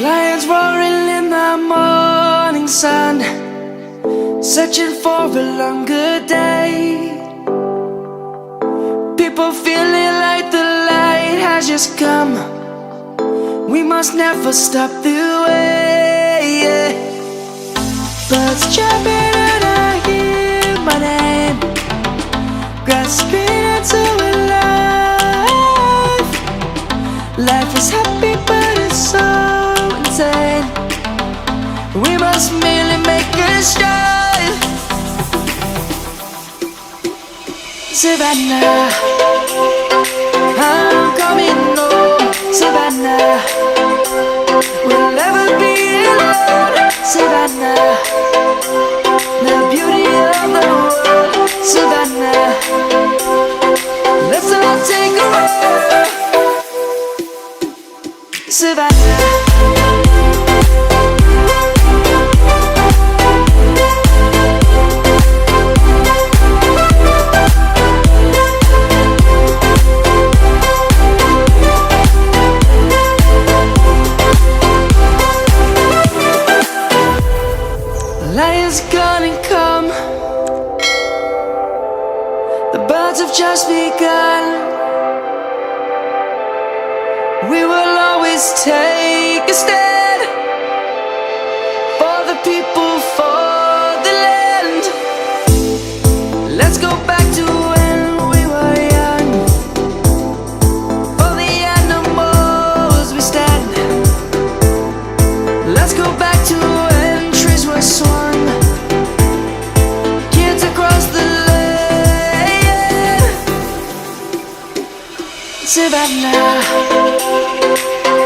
Lions roaring in the morning sun, searching for a longer day. People feeling like the light has just come. We must never stop the way. Birds chirping and I hear my name, grasping into a life. Life is happy but it's so insane. We must merely make a start. Savannah, I'm coming home. Savannah, we'll never be alone. Savannah, the beauty of the world. Savannah, let's all take a walk. Savannah, lion's gonna come. The birds have just begun. We will always take a stand for the people, for the land. Let's go back to when we were young. For the animals we stand. Let's go back to when trees were swung, kids across the land. Savannah,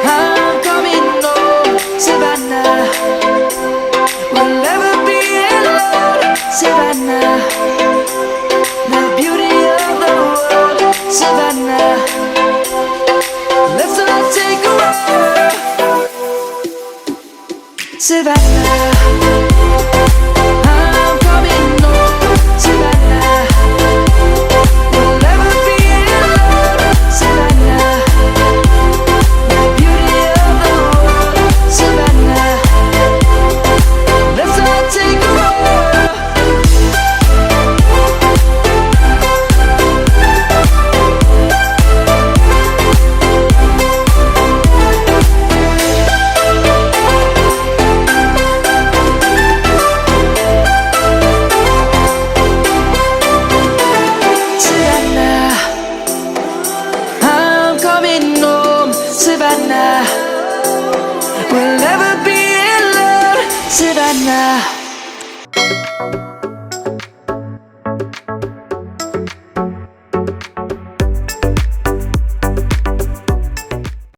I'm coming home. Savannah, we'll never be alone. Savannah, the beauty of the world. Savannah, let's all take a walk. Savannah, I'm coming home. Savannah, we'll never be alone. Savannah, the beauty of the world. Savannah, let's all take a walk. Savannah, I'm coming home. Savannah, we'll never be alone. Savannah.